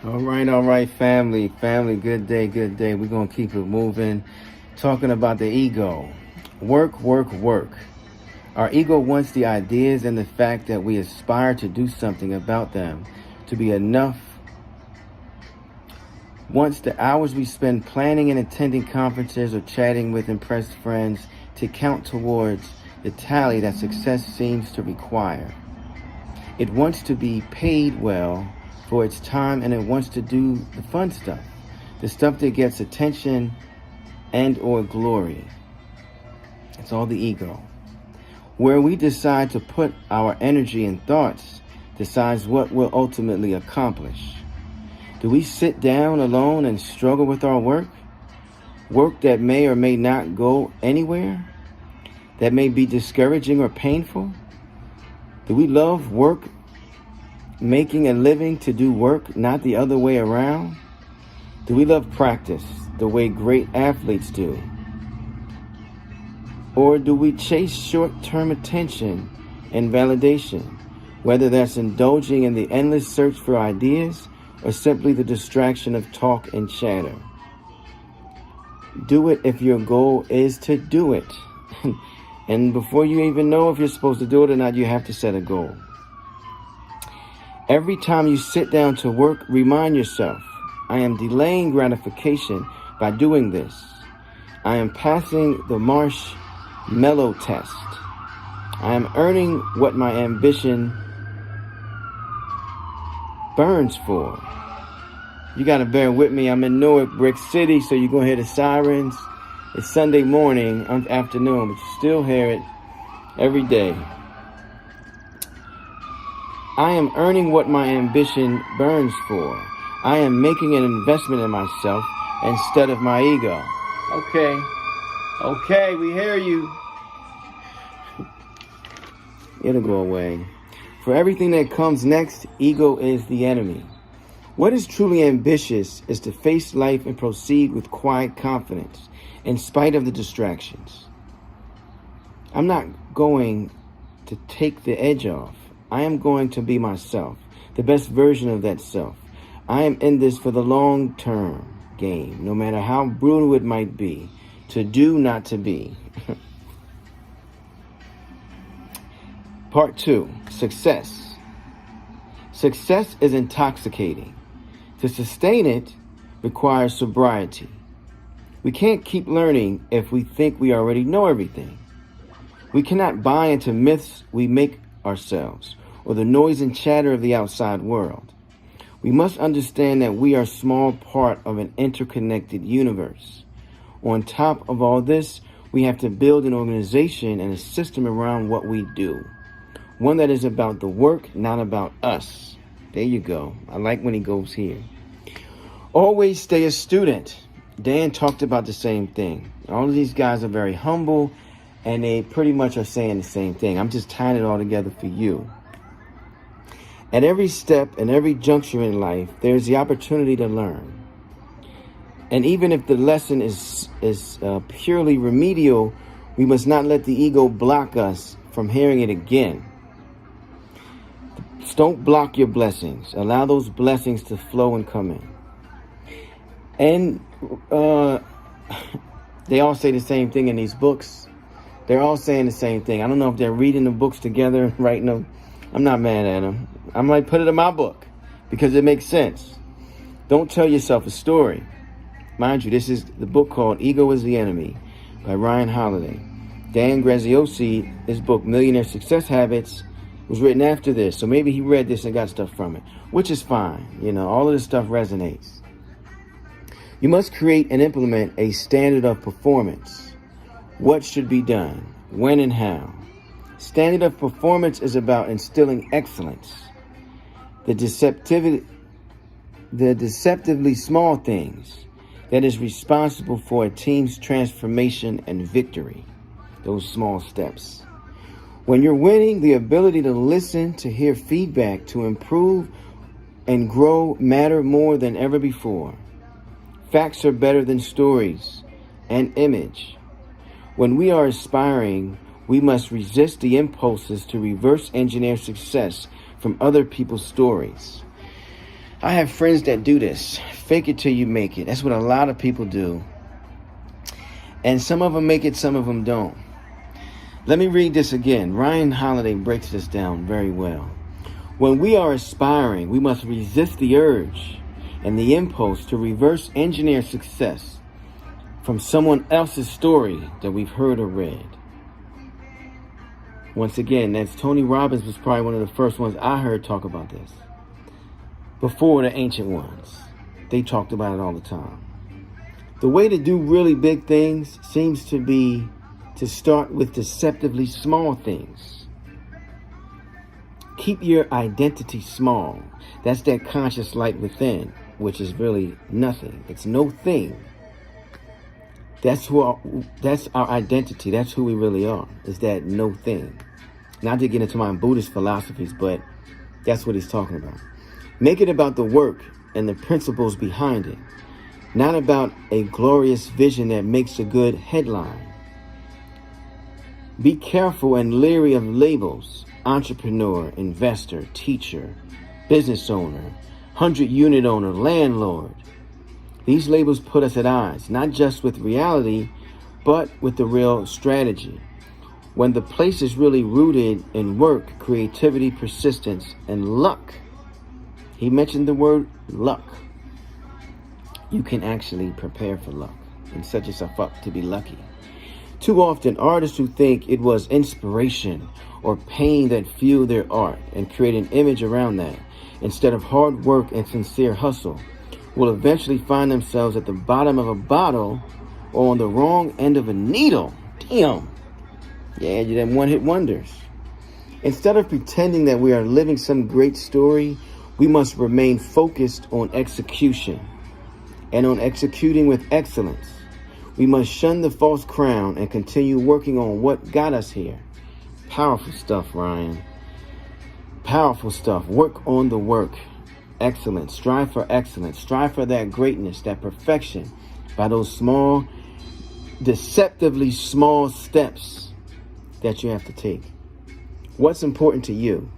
All right, family, good day, good day. We're going to keep it moving. Talking about the ego. Work, work, work. Our ego wants the ideas and the fact that we aspire to do something about them to be enough. Wants the hours we spend planning and attending conferences or chatting with impressed friends to count towards the tally that success seems to require. It wants to be paid well for its time, and it wants to do the fun stuff, the stuff that gets attention and or glory. It's all the ego. Where we decide to put our energy and thoughts decides what we'll ultimately accomplish. Do we sit down alone and struggle with our work? Work that may or may not go anywhere? That may be discouraging or painful? Do we love work, making a living to do work, not the other way around? Do we love practice the way great athletes do? Or do we chase short-term attention and validation, whether that's indulging in the endless search for ideas or simply the distraction of talk and chatter? Do it if your goal is to do it. And before you even know if you're supposed to do it or not, you have to set a goal. Every time you sit down to work, remind yourself, I am delaying gratification by doing this. I am passing the marshmallow test. I am earning what my ambition burns for. You got to bear with me. I'm in Newark, Brick City, so you're going to hear the sirens. It's Sunday morning, afternoon, but you still hear it every day. I am earning what my ambition burns for. I am making an investment in myself instead of my ego. Okay, we hear you. It'll go away. For everything that comes next, ego is the enemy. What is truly ambitious is to face life and proceed with quiet confidence in spite of the distractions. I'm not going to take the edge off. I am going to be myself, the best version of that self. I am in this for the long-term game, no matter how brutal it might be. To do, not to be. Part 2, success. Success is intoxicating. To sustain it requires sobriety. We can't keep learning if we think we already know everything. We cannot buy into myths we make ourselves or the noise and chatter of the outside world. We must understand that we are a small part of an interconnected universe. On top of all this, we have to build an organization and a system around what we do. One that is about the work, not about us. There you go. I like when he goes here. Always stay a student. Dan talked about the same thing. All of these guys are very humble, and they pretty much are saying the same thing. I'm just tying it all together for you. At every step and every juncture in life, there's the opportunity to learn. And even if the lesson is purely remedial, we must not let the ego block us from hearing it again. Don't block your blessings. Allow those blessings to flow and come in. And they all say the same thing in these books. They're all saying the same thing. I don't know if they're reading the books together and writing them. I'm not mad at them. I might put it in my book because it makes sense. Don't tell yourself a story. Mind you, this is the book called Ego is the Enemy by Ryan Holiday. Dan Graziosi, his book Millionaire Success Habits, was written after this. So maybe he read this and got stuff from it, which is fine. You know, all of this stuff resonates. You must create and implement a standard of performance. What should be done, when and how. Standard of performance is about instilling excellence. The deceptively small things that is responsible for a team's transformation and victory. Those small steps. When you're winning, the ability to listen, to hear feedback, to improve and grow matter more than ever before. Facts are better than stories and image. When we are aspiring, we must resist the impulses to reverse engineer success from other people's stories. I have friends that do this. Fake it till you make it. That's what a lot of people do. And some of them make it, some of them don't. Let me read this again. Ryan Holiday breaks this down very well. When we are aspiring, we must resist the urge and the impulse to reverse engineer success from someone else's story that we've heard or read. Once again, that's Tony Robbins was probably one of the first ones I heard talk about this. Before the ancient ones, they talked about it all the time. The way to do really big things seems to be to start with deceptively small things. Keep your identity small. That's that conscious light within, which is really nothing. It's no thing. That's our identity. That's who we really are. Is that no thing. Not to get into my Buddhist philosophies, but that's what he's talking about. Make it about the work and the principles behind it, not about a glorious vision that makes a good headline. Be careful and leery of labels: entrepreneur, investor, teacher, business owner, 100-unit owner, landlord. These labels put us at odds, not just with reality, but with the real strategy. When the place is really rooted in work, creativity, persistence, and luck. He mentioned the word luck. You can actually prepare for luck and set yourself up to be lucky. Too often, artists who think it was inspiration or pain that fueled their art and create an image around that, instead of hard work and sincere hustle, will eventually find themselves at the bottom of a bottle or on the wrong end of a needle. Damn. Yeah, you them one-hit wonders. Instead of pretending that we are living some great story, we must remain focused on execution and on executing with excellence. We must shun the false crown and continue working on what got us here. Powerful stuff, Ryan. Powerful stuff. Work on the work. Excellence. Strive for excellence. Strive for that greatness, that perfection by those small, deceptively small steps that you have to take. What's important to you?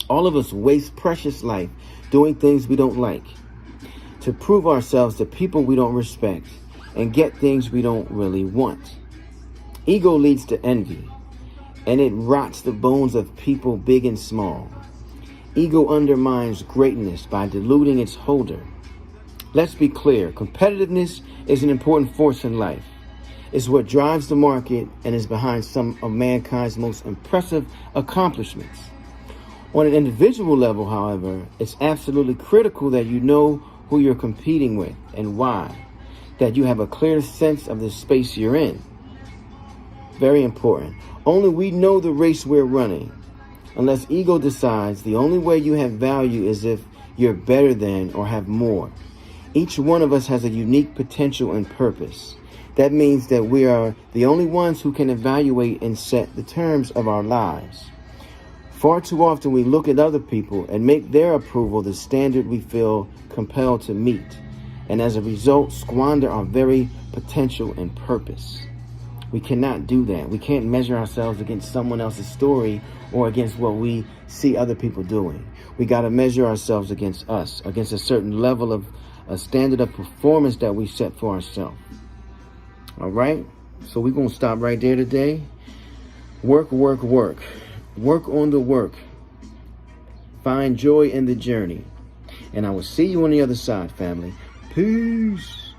All of us waste precious life doing things we don't like, to prove ourselves to people we don't respect, and get things we don't really want. Ego leads to envy, and it rots the bones of people big and small. Ego undermines greatness by diluting its holder. Let's be clear, competitiveness is an important force in life. It's what drives the market and is behind some of mankind's most impressive accomplishments. On an individual level, however, it's absolutely critical that you know who you're competing with and why, that you have a clear sense of the space you're in. Very important. Only we know the race we're running. Unless ego decides the only way you have value is if you're better than or have more. Each one of us has a unique potential and purpose. That means that we are the only ones who can evaluate and set the terms of our lives. Far too often we look at other people and make their approval the standard we feel compelled to meet, and as a result squander our very potential and purpose. We cannot do that. We can't measure ourselves against someone else's story or against what we see other people doing. We got to measure ourselves against us, against a certain level of a standard of performance that we set for ourselves. All right? So we're going to stop right there today. Work, work, work. Work on the work. Find joy in the journey. And I will see you on the other side, family. Peace.